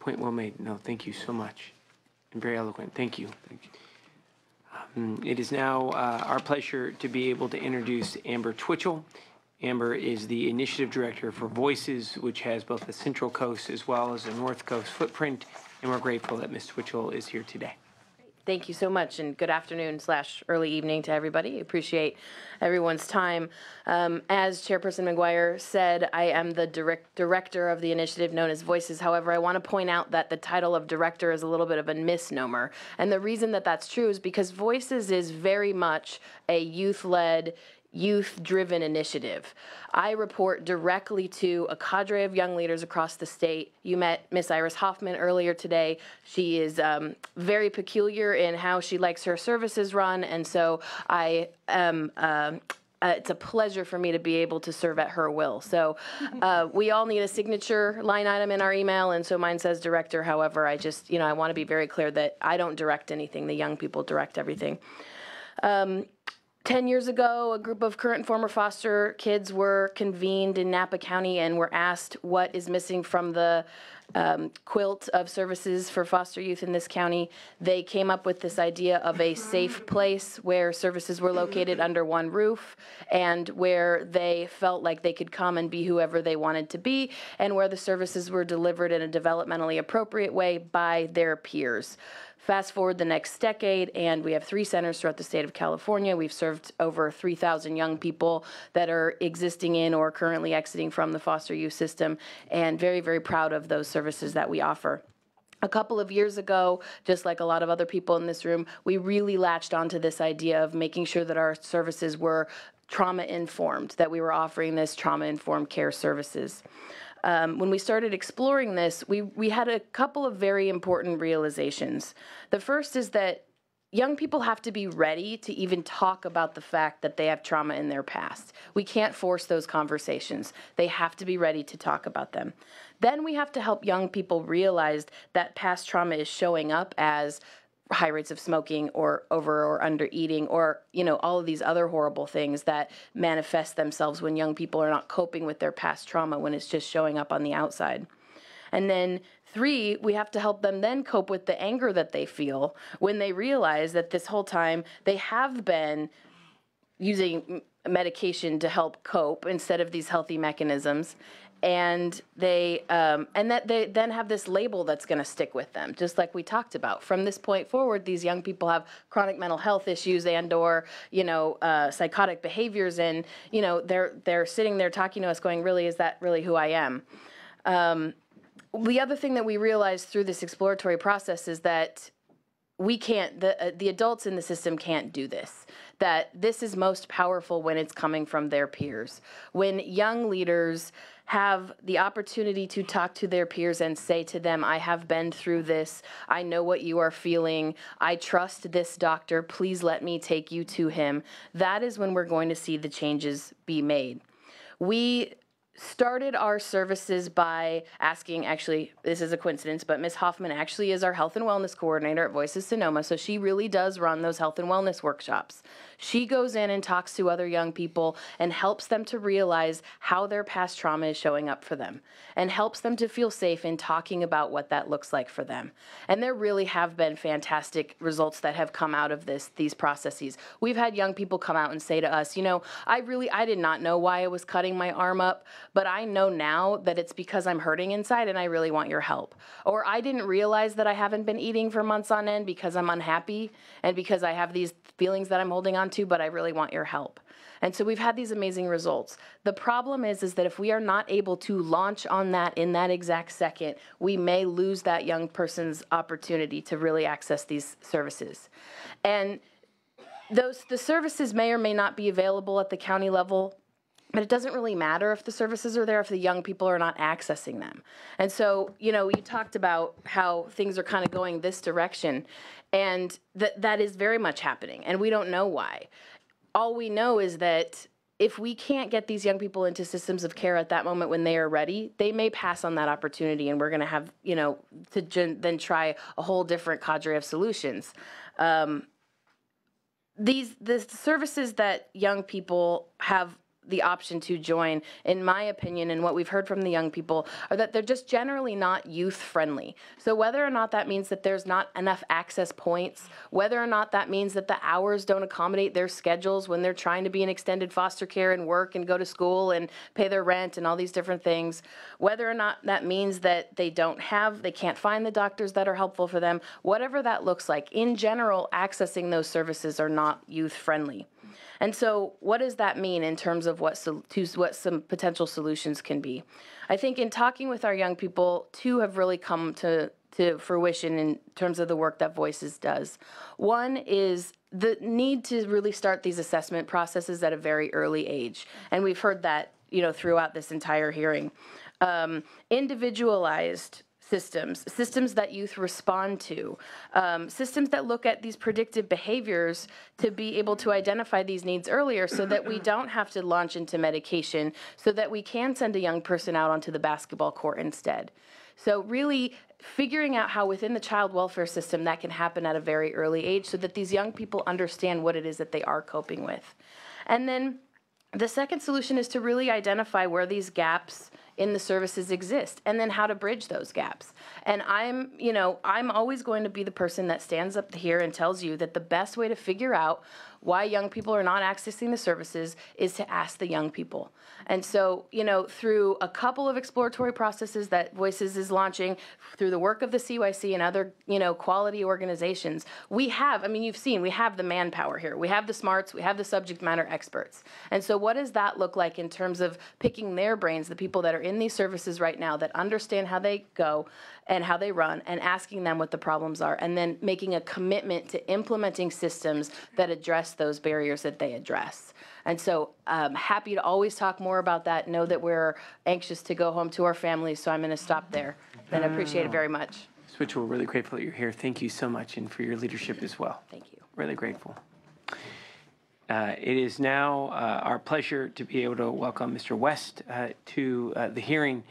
Point well made. No, thank you so much. And very eloquent. Thank you. Thank you. It is now our pleasure to be able to introduce Amber Twitchell. Amber is the Initiative Director for Voices, which has both the Central Coast as well as a North Coast footprint, and we're grateful that Ms. Twitchell is here today. Thank you so much, and good afternoon / early evening to everybody. Appreciate everyone's time. As Chairperson McGuire said, I am the director of the initiative known as Voices. However, I want to point out that the title of director is a little bit of a misnomer. And the reason that that's true is because Voices is very much a youth-led, youth-driven initiative. I report directly to a cadre of young leaders across the state. You met Miss Iris Hoffman earlier today. She is very peculiar in how she likes her services run, and so I am it's a pleasure for me to be able to serve at her will. So we all need a signature line item in our email, and so mine says director. However, I just, I want to be very clear that I don't direct anything. The young people direct everything. 10 years ago, a group of current and former foster kids were convened in Napa County and were asked what is missing from the quilt of services for foster youth in this county. They came up with this idea of a safe place where services were located under one roof and where they felt like they could come and be whoever they wanted to be, and where the services were delivered in a developmentally appropriate way by their peers. Fast forward the next decade, and we have 3 centers throughout the state of California. We've served over 3,000 young people that are existing in or currently exiting from the foster youth system, and very, very proud of those services that we offer. A couple of years ago, just like a lot of other people in this room, we really latched onto this idea of making sure that our services were trauma-informed, that we were offering this trauma-informed care services. When we started exploring this, we had a couple of very important realizations. The first is that young people have to be ready to even talk about the fact that they have trauma in their past. We can't force those conversations. They have to be ready to talk about them. Then we have to help young people realize that past trauma is showing up as high rates of smoking or over or under eating or, all of these other horrible things that manifest themselves when young people are not coping with their past trauma, when it's just showing up on the outside. And then 3, we have to help them then cope with the anger that they feel when they realize that this whole time they have been using medication to help cope instead of these healthy mechanisms. And that they then have this label that's going to stick with them, just like we talked about. From this point forward, these young people have chronic mental health issues and/or psychotic behaviors, and they're sitting there talking to us, going, "Really, is that really who I am?" The other thing that we realized through this exploratory process is that we can't. The adults in the system can't do this. That this is most powerful when it's coming from their peers. When young leaders have the opportunity to talk to their peers and say to them, I have been through this, I know what you are feeling, I trust this doctor, please let me take you to him. That is when we're going to see the changes be made. We started our services by asking, actually, this is a coincidence, but Ms. Hoffman actually is our health and wellness coordinator at Voices Sonoma, so she really does run those health and wellness workshops. She goes in and talks to other young people and helps them to realize how their past trauma is showing up for them and helps them to feel safe in talking about what that looks like for them. And there really have been fantastic results that have come out of these processes. We've had young people come out and say to us, I did not know why I was cutting my arm up, but I know now that it's because I'm hurting inside and I really want your help. Or I didn't realize that I haven't been eating for months on end because I'm unhappy and because I have these feelings that I'm holding on to, but I really want your help. And so we've had these amazing results. The problem is that if we are not able to launch on that in that exact second, we may lose that young person's opportunity to really access these services. And the services may or may not be available at the county level, but it doesn't really matter if the services are there if the young people are not accessing them. And so, you talked about how things are kind of going this direction, and that is very much happening, and we don't know why. All we know is that if we can't get these young people into systems of care at that moment when they are ready, they may pass on that opportunity, and we're going to have, to then try a whole different cadre of solutions. The services that young people have the option to join, in my opinion, and what we've heard from the young people, are that they're just generally not youth friendly. So whether or not that means that there's not enough access points, whether or not that means that the hours don't accommodate their schedules when they're trying to be in extended foster care and work and go to school and pay their rent and all these different things, whether or not that means that they can't find the doctors that are helpful for them, whatever that looks like, in general, accessing those services are not youth friendly. And so what does that mean in terms of what some potential solutions can be? I think in talking with our young people, two have really come to fruition in terms of the work that Voices does. One is the need to really start these assessment processes at a very early age. And we've heard that, throughout this entire hearing. Individualized systems that youth respond to, systems that look at these predictive behaviors to be able to identify these needs earlier so that we don't have to launch into medication, so that we can send a young person out onto the basketball court instead. So really figuring out how within the child welfare system that can happen at a very early age so that these young people understand what it is that they are coping with. And then the second solution is to really identify where these gaps in the services exist, and then how to bridge those gaps. And I'm always going to be the person that stands up here and tells you that the best way to figure out why young people are not accessing the services is to ask the young people. And so, through a couple of exploratory processes that Voices is launching, through the work of the CYC and other, quality organizations, you've seen, we have the manpower here. We have the smarts, we have the subject matter experts. And so what does that look like in terms of picking their brains, the people that are in these services right now that understand how they go and how they run, and asking them what the problems are, and then making a commitment to implementing systems that address those barriers that they address. And so I'm happy to always talk more about that. Know that we're anxious to go home to our families, so I'm going to stop there. And I appreciate it very much. Switch, we're really grateful that you're here. Thank you so much, and for your leadership as well. Thank you. Really grateful. It is now our pleasure to be able to welcome Mr. West to the hearing.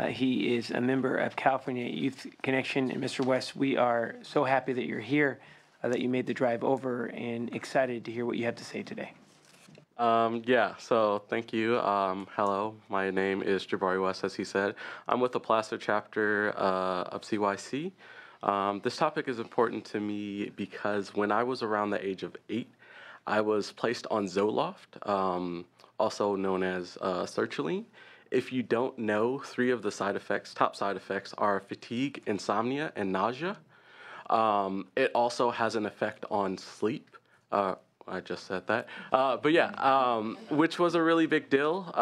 He is a member of California Youth Connection. And Mr. West, we are so happy that you're here, that you made the drive over, and excited to hear what you have to say today. So thank you. Hello, my name is Jabari West, as he said. I'm with the Placer chapter of CYC. This topic is important to me because when I was around the age of 8, I was placed on Zoloft, also known as sertraline. If you don't know, 3 of the top side effects are fatigue, insomnia, and nausea. It also has an effect on sleep. I just said that. Which was a really big deal.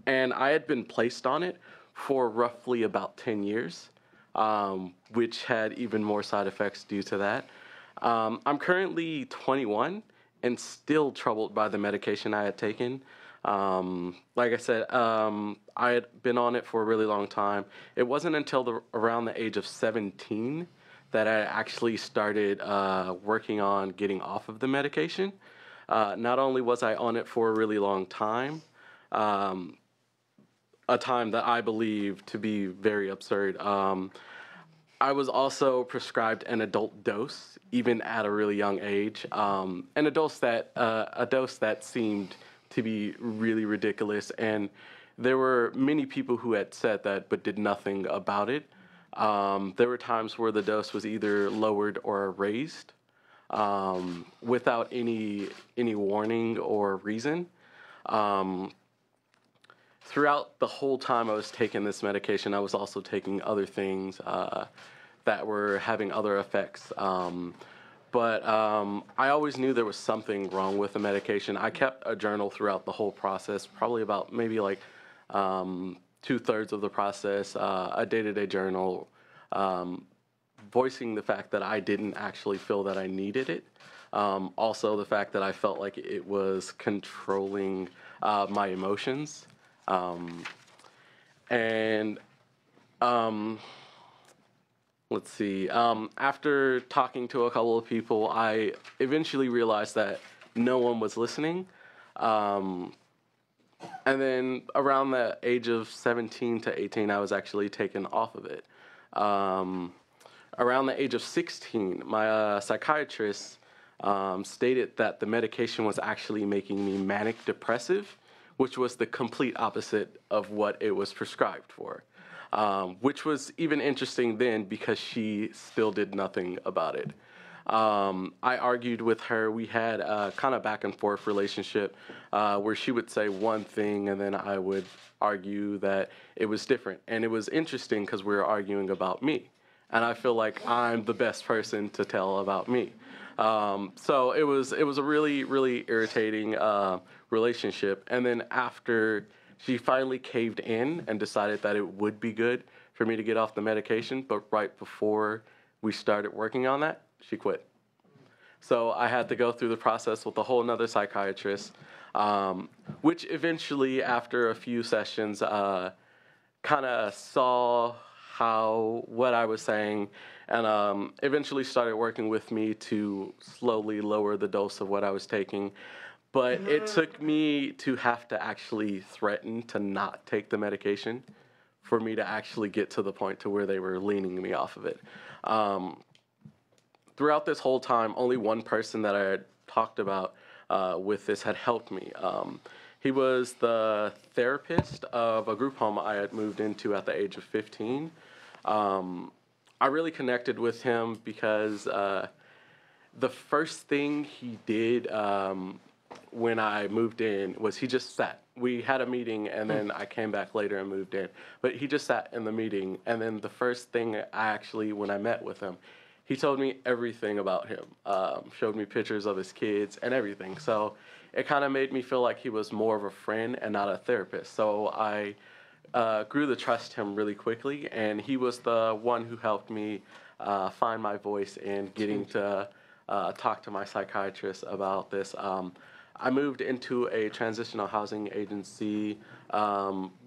And I had been placed on it for roughly about 10 years, which had even more side effects due to that. I'm currently 21 and still troubled by the medication I had taken. Like I said, I had been on it for a really long time. It wasn't until around the age of 17 that I actually started working on getting off of the medication. Not only was I on it for a really long time, a time that I believe to be very absurd, I was also prescribed an adult dose, even at a really young age, a dose that seemed to be really ridiculous. And there were many people who had said that but did nothing about it. There were times where the dose was either lowered or raised without any warning or reason. Throughout the whole time I was taking this medication, I was also taking other things that were having other effects. But I always knew there was something wrong with the medication. I kept a journal throughout the whole process, probably about maybe like 2/3 of the process, a day-to-day journal, voicing the fact that I didn't actually feel that I needed it. Also the fact that I felt like it was controlling my emotions. Let's see, after talking to a couple of people, I eventually realized that no one was listening. And then around the age of 17 to 18, I was actually taken off of it. Around the age of 16, my psychiatrist stated that the medication was actually making me manic depressive, which was the complete opposite of what it was prescribed for, which was even interesting then because she still did nothing about it. I argued with her. We had a kind of back and forth relationship where she would say one thing and then I would argue that it was different. And it was interesting because we were arguing about me. And I feel like I'm the best person to tell about me. So it was a really, really irritating relationship. And then after she finally caved in and decided that it would be good for me to get off the medication, but right before we started working on that, she quit. So I had to go through the process with a whole nother psychiatrist, which eventually, after a few sessions, kind of saw what I was saying, and eventually started working with me to slowly lower the dose of what I was taking. But it took me to have to actually threaten to not take the medication for me to actually get to the point to where they were leaning me off of it. Throughout this whole time, only one person that I had talked about with this had helped me. He was the therapist of a group home I had moved into at the age of 15. I really connected with him because the first thing he did when I moved in was he just sat. We had a meeting, and then I came back later and moved in. But he just sat in the meeting, and then the first thing when I met with him, he told me everything about him, showed me pictures of his kids and everything. So it kind of made me feel like he was more of a friend and not a therapist. So I grew to trust him really quickly, and he was the one who helped me find my voice and getting to talk to my psychiatrist about this. I moved into a transitional housing agency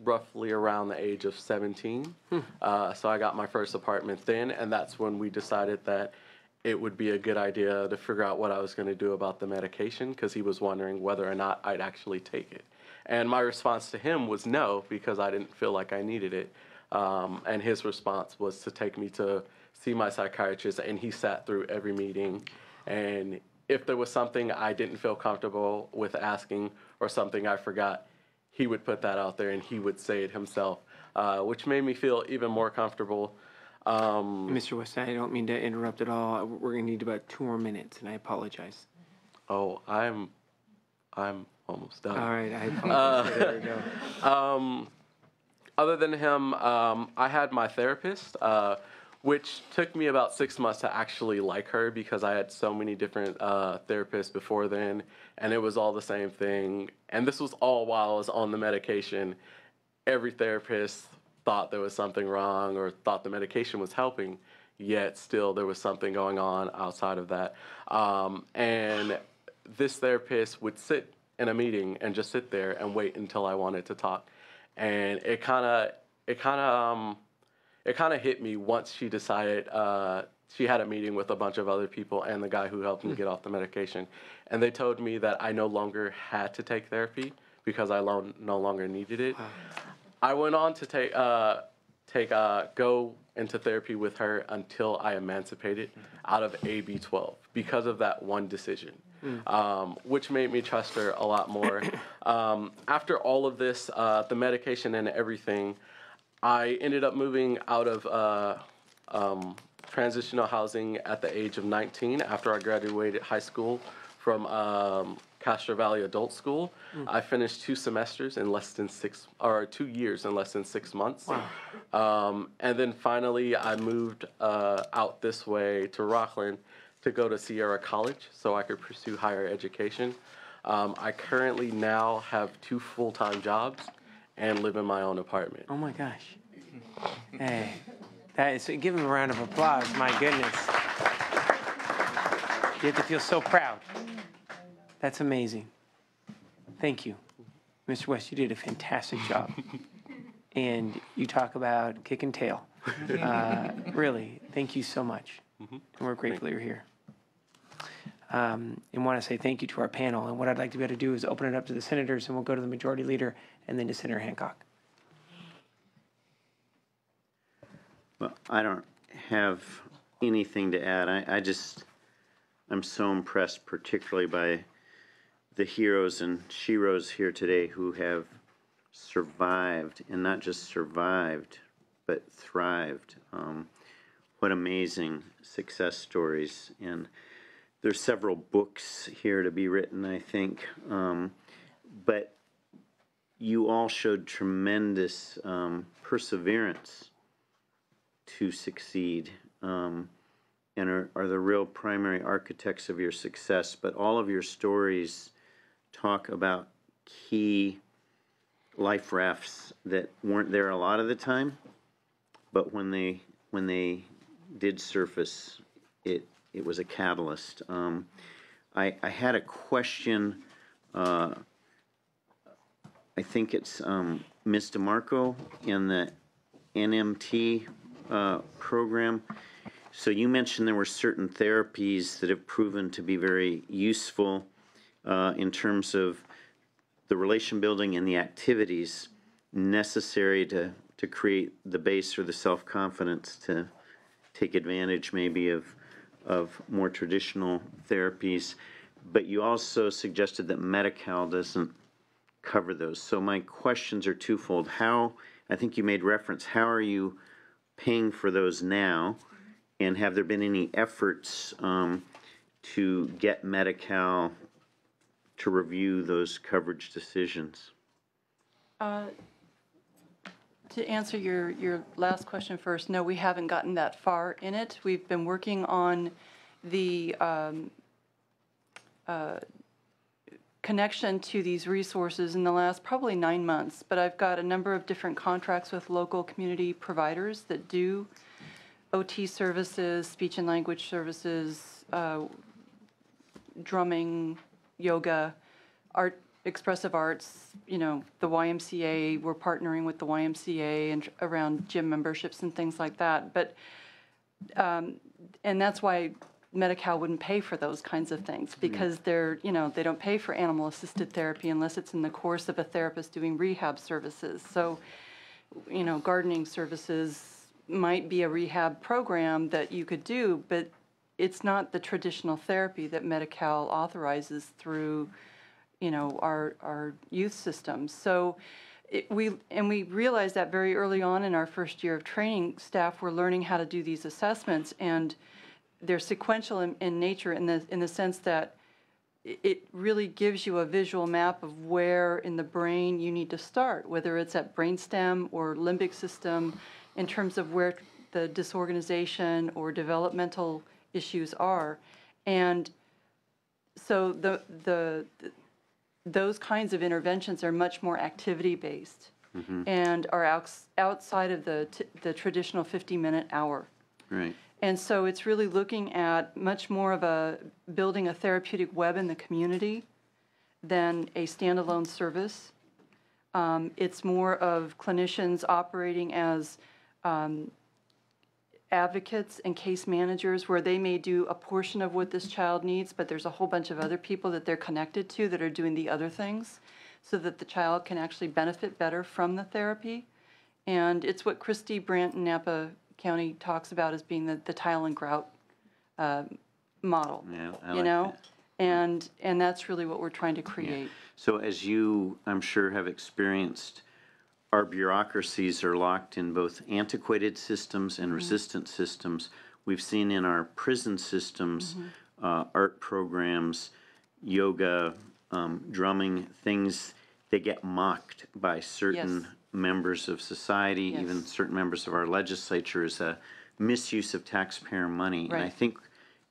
roughly around the age of 17. So I got my first apartment then, and that's when we decided that it would be a good idea to figure out what I was going to do about the medication, because he was wondering whether or not I'd actually take it. And my response to him was no, because I didn't feel like I needed it. And his response was to take me to see my psychiatrist, and he sat through every meeting. And if there was something I didn't feel comfortable with asking or something I forgot, he would put that out there and he would say it himself, which made me feel even more comfortable. Mr. West, I don't mean to interrupt at all. We're going to need about 2 more minutes, and I apologize. Oh, I'm almost done. All right, I apologize. There we go. Other than him, I had my therapist, which took me about 6 months to actually like her, because I had so many different therapists before then, and it was all the same thing. And this was all while I was on the medication. Every therapist thought there was something wrong or thought the medication was helping, yet still there was something going on outside of that. And this therapist would sit in a meeting and just sit there and wait until I wanted to talk. And it kind of hit me once she decided she had a meeting with a bunch of other people and the guy who helped me get off the medication. And they told me that I no longer had to take therapy because I no longer needed it. Wow. I went on to go into therapy with her until I emancipated out of AB 12 because of that one decision, which made me trust her a lot more. After all of this, the medication and everything, I ended up moving out of transitional housing at the age of 19 after I graduated high school from Castro Valley Adult School. I finished 2 semesters in less than 2 years in less than 6 months. Wow. And then finally I moved out this way to Rockland to go to Sierra College so I could pursue higher education. I currently now have 2 full-time jobs and live in my own apartment. Oh my gosh. Hey, give him a round of applause, my goodness. You have to feel so proud. That's amazing. Thank you. Mr. West, you did a fantastic job. And you talk about kicking tail. Really, thank you so much. And we're grateful you're here. And want to say thank you to our panel. And what I'd like to be able to do is open it up to the senators, and we'll go to the majority leader and then to Senator Hancock. Well, I don't have anything to add. I'm so impressed, particularly by the heroes and sheroes here today who have survived, and not just survived, but thrived. What amazing success stories. And there's several books here to be written, I think. But you all showed tremendous perseverance to succeed, and are the real primary architects of your success. But all of your stories talk about key life rafts that weren't there a lot of the time, but when they did surface, it was a catalyst. I had a question. I think it's Ms. DeMarco in the NMT program. So you mentioned there were certain therapies that have proven to be very useful in terms of the relation building and the activities necessary to create the base or the self-confidence to take advantage maybe of more traditional therapies. But you also suggested that Medi-Cal doesn't cover those. So my questions are twofold. How, I think you made reference, how are you paying for those now? And have there been any efforts to get Medi-Cal to review those coverage decisions? To answer your last question first, no, we haven't gotten that far in it. We've been working on the connection to these resources in the last probably 9 months, but I've got a number of different contracts with local community providers that do OT services, speech and language services, drumming, yoga, art, expressive arts, you know, the YMCA, we're partnering with the YMCA and around gym memberships and things like that. But, and that's why Medi-Cal wouldn't pay for those kinds of things, because they're, you know, they don't pay for animal-assisted therapy unless it's in the course of a therapist doing rehab services. So, you know, gardening services might be a rehab program that you could do, but it's not the traditional therapy that Medi-Cal authorizes through, you know, our youth systems. So we realized that very early on in our first year of training, staff were learning how to do these assessments, and they're sequential in nature in the sense that it really gives you a visual map of where in the brain you need to start, whether it's at brainstem or limbic system, in terms of where the disorganization or developmental issues are. And so those kinds of interventions are much more activity-based and are outside of the traditional 50-minute hour. Right. And so it's really looking at much more of building a therapeutic web in the community than a standalone service. It's more of clinicians operating as advocates and case managers, where they may do a portion of what this child needs, but there's a whole bunch of other people that they're connected to that are doing the other things, so that the child can actually benefit better from the therapy. And it's what Christy Brandt in Napa County talks about as being the tile and grout model. Yeah, I you like know, that. And that's really what we're trying to create. Yeah. So as you, I'm sure, have experienced, our bureaucracies are locked in both antiquated systems and resistant systems. We've seen in our prison systems, art programs, yoga, drumming, things, they get mocked by certain members of society, even certain members of our legislature, as a misuse of taxpayer money. Right. And I think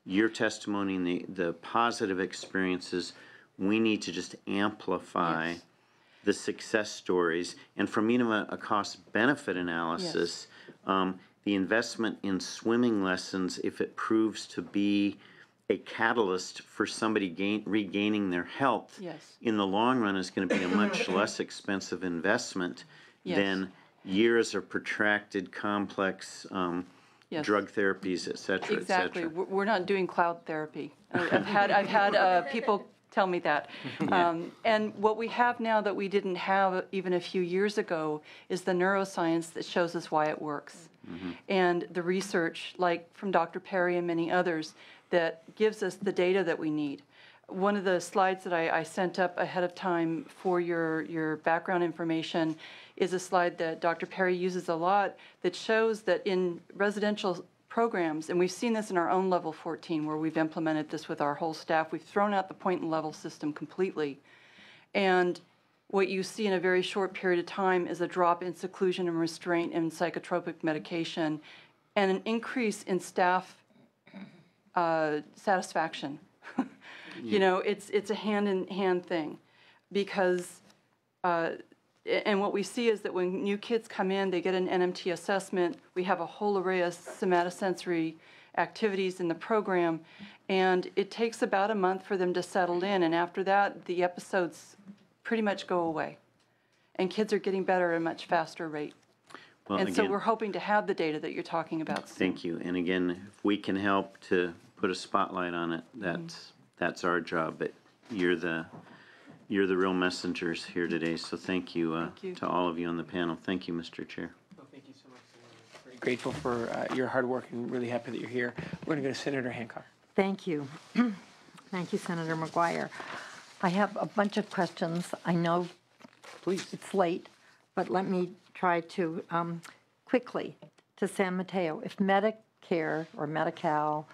your testimony and the positive experiences, we need to just amplify the success stories. And from even a cost-benefit analysis, the investment in swimming lessons, if it proves to be a catalyst for somebody regaining their health, in the long run is going to be a much less expensive investment than years of protracted, complex drug therapies, et cetera, Exactly. et cetera. We're not doing cloud therapy. I've had people tell me that. And what we have now that we didn't have even a few years ago is the neuroscience that shows us why it works. And the research, like from Dr. Perry and many others, that gives us the data that we need. one of the slides that I sent up ahead of time for your background information is a slide that Dr. Perry uses a lot that shows that in residential programs, and we've seen this in our own level 14 where we've implemented this with our whole staff, we've thrown out the point and level system completely. And what you see in a very short period of time is a drop in seclusion and restraint and psychotropic medication and an increase in staff satisfaction. You know, it's a hand-in-hand thing because, and what we see is that when new kids come in, they get an NMT assessment. We have a whole array of somatosensory activities in the program, and it takes about a month for them to settle in, and after that, the episodes pretty much go away, and kids are getting better at a much faster rate. Well, and again, so we're hoping to have the data that you're talking about soon. thank you. And again, if we can help to put a spotlight on it, that's our job. But you're the real messengers here today. So thank you, to all of you on the panel. Thank you, Mr. Chair. Well, thank you so much, Senator. Very grateful for your hard work and really happy that you're here. We're going to go to Senator Hancock. Thank you. Thank you, Senator McGuire. I have a bunch of questions. I know Please. it's late, but let me try to quickly to San Mateo. If Medicare or Medi-Cal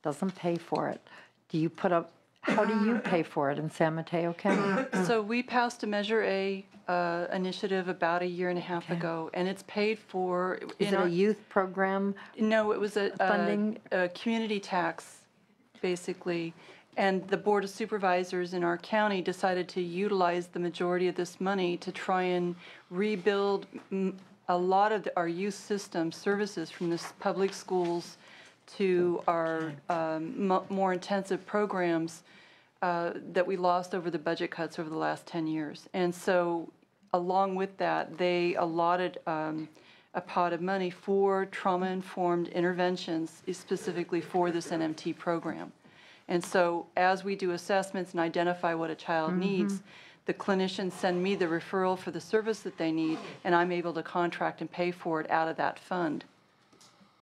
doesn't pay for it, do you put up? How do you pay for it in San Mateo County? So we passed a Measure A initiative about a year and a half ago, and it's paid for. Is it a youth program? No, it was Funding? a community tax, basically. And the Board of Supervisors in our county decided to utilize the majority of this money to try and rebuild a lot of our youth system services from the public schools to our more intensive programs that we lost over the budget cuts over the last 10 years. And so along with that, they allotted a pot of money for trauma-informed interventions, specifically for this NMT program. And so as we do assessments and identify what a child needs, the clinicians send me the referral for the service that they need, and I'm able to contract and pay for it out of that fund.